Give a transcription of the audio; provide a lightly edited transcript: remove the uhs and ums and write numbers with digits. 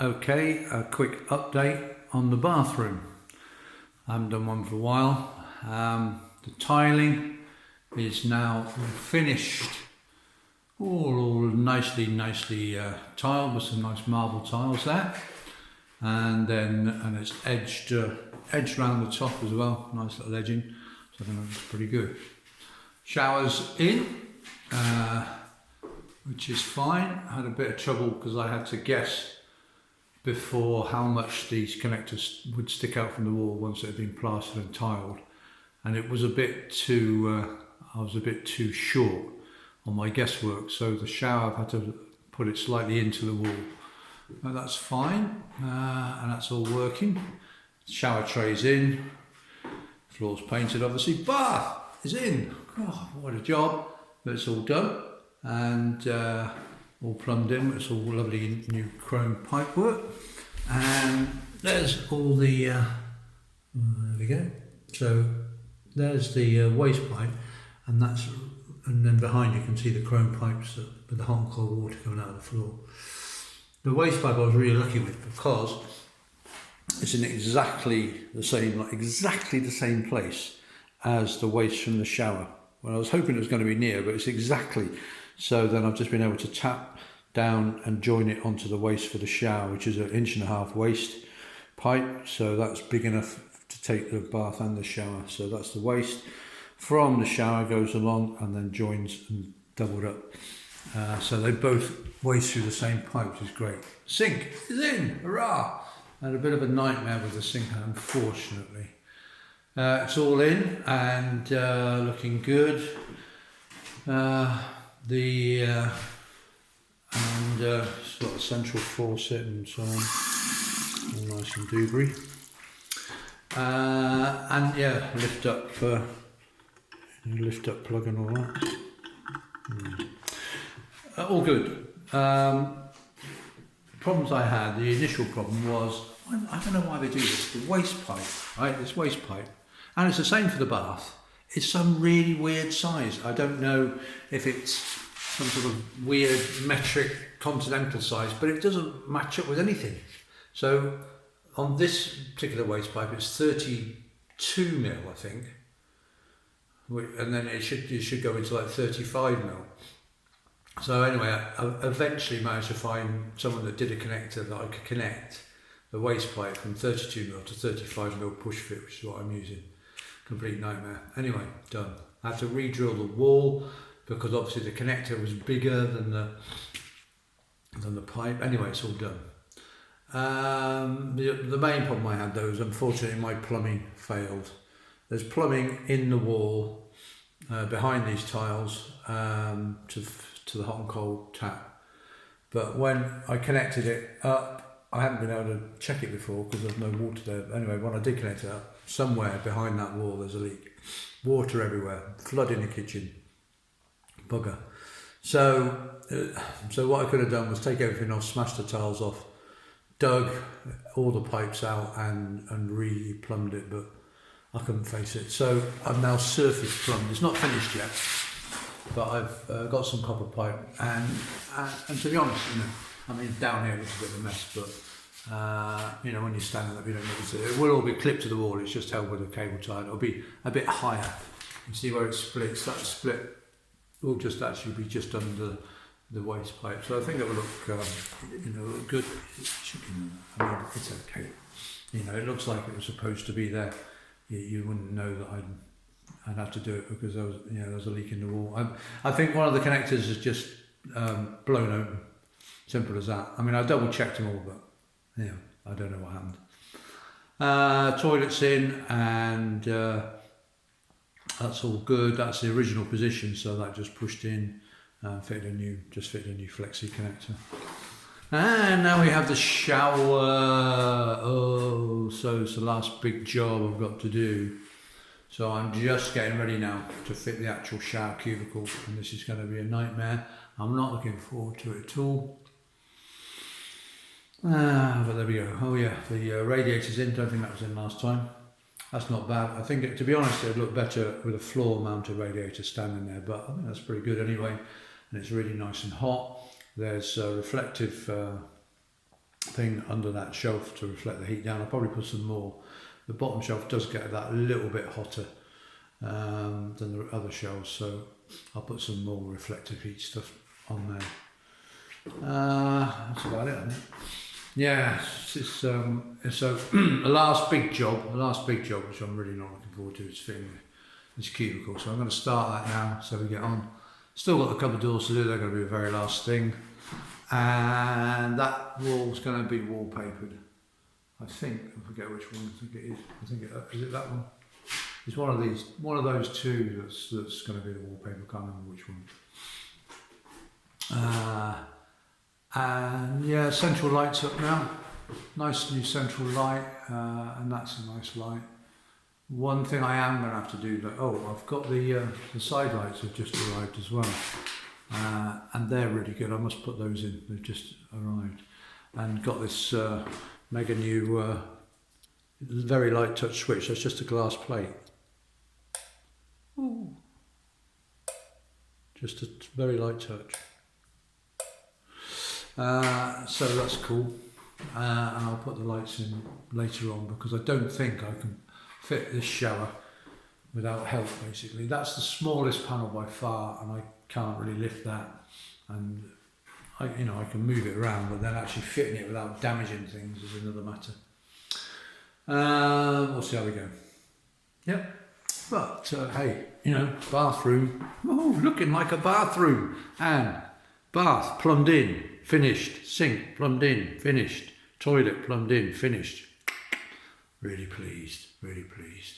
Okay, a quick update on the bathroom. I haven't done one for a while. The tiling is now finished, all nicely tiled with some nice marble tiles there, and it's edged around the top as well, nice little edging, so I think that looks pretty good. Shower's in, which is fine. I had a bit of trouble because I had to guess before how much these connectors would stick out from the wall once it had been plastered and tiled, and it was a bit too I was a bit too short on my guesswork, so the shower I've had to put it slightly into the wall, but that's fine, and that's all working. Shower tray's in, floor's painted obviously, bath is in. Oh, what a job, but it's all done and all plumbed in. It's all lovely new chrome pipework, and there's all the there we go. So there's the waste pipe, and then behind you can see the chrome pipes with the hot and cold water coming out of the floor. The waste pipe I was really lucky with because it's in exactly the same place as the waste from the shower. Well, I was hoping it was going to be near, but it's exactly. So then I've just been able to tap down and join it onto the waste for the shower, which is an 1.5 inch waste pipe. So that's big enough to take the bath and the shower. So that's the waste from the shower, goes along and then joins and doubled up. So they both waste through the same pipe, which is great. Sink is in, hurrah! I had a bit of a nightmare with the sink, unfortunately. It's all in and looking good. It's got a central faucet and so on, all nice and doobry. And yeah, lift up plug and all that. All good. Problems I had, the initial problem was, I don't know why they do this, the waste pipe, right? This waste pipe, and it's the same for the bath. It's some really weird size. I don't know if it's some sort of weird metric continental size, but it doesn't match up with anything. So on this particular waste pipe, it's 32 mil, I think, and then it should go into like 35 mil. So anyway, I eventually managed to find someone that did a connector that I could connect the waste pipe from 32 mil to 35 mil push fit, which is what I'm using. Complete nightmare. Anyway, done. I had to re-drill the wall because obviously the connector was bigger than the pipe. Anyway, it's all done. The main problem I had though is unfortunately my plumbing failed. There's plumbing in the wall behind these tiles to the hot and cold tap, but when I connected it up, I hadn't been able to check it before because there's no water there. Anyway, when I did connect it up, somewhere behind that wall there's a leak. Water everywhere, flood in the kitchen, bugger. So what I could have done was take everything off, smash the tiles off, dug all the pipes out and re-plumbed it, but I couldn't face it. So I've now surface plumbed. It's not finished yet, but I've got some copper pipe, and to be honest, I mean, down here it's a bit of a mess, but when you're standing up, you don't notice it. It will all be clipped to the wall. It's just held with a cable tie. It'll be a bit higher. You see where it splits. That split will just actually be just under the waste pipe. So I think it will look, look good. It should be. I mean, it's okay. It looks like it was supposed to be there. You wouldn't know that I'd have to do it because there was a leak in the wall. I think one of the connectors is just blown open. Simple as that. I mean, I double checked them all, but I don't know what happened. Toilet's in, and that's all good. That's the original position, so that just pushed in, fitted a new flexi connector. And now we have the shower. Oh, so it's the last big job I've got to do. So I'm just getting ready now to fit the actual shower cubicle, and this is going to be a nightmare. I'm not looking forward to it at all. But there we go. Oh yeah, the radiator's in. Don't think that was in last time. That's not bad. I think, to be honest, it'd look better with a floor-mounted radiator standing there, but I think that's pretty good anyway. And it's really nice and hot. There's reflective thing under that shelf to reflect the heat down. I'll probably put some more. The bottom shelf does get that a little bit hotter than the other shelves, so I'll put some more reflective heat stuff on there. That's about it, I think. Yeah, it's a last big job, which I'm really not looking forward to, is fitting this cubicle. So I'm going to start that now, so we get on. Still got a couple of doors to do, they're going to be the very last thing. And that wall's going to be wallpapered. I think, I forget which one I think it is. I think is it that one? It's one of these, one of those two that's going to be the wallpaper. I can't remember which one. And yeah, central light's up now. Nice new central light, and that's a nice light. One thing I am going to have to do, I've got the side lights have just arrived as well, and they're really good. I must put those in. They've just arrived, and got this mega new very light touch switch. That's just a glass plate. Ooh. Just a very light touch. So that's cool, and I'll put the lights in later on, because I don't think I can fit this shower without help. Basically, that's the smallest panel by far, and I can't really lift that, and I can move it around, but then actually fitting it without damaging things is another matter. We'll see how we go. Yep, but hey, bathroom, looking like a bathroom, and bath plumbed in, finished, sink plumbed in, finished, toilet plumbed in, finished. Really pleased, really pleased.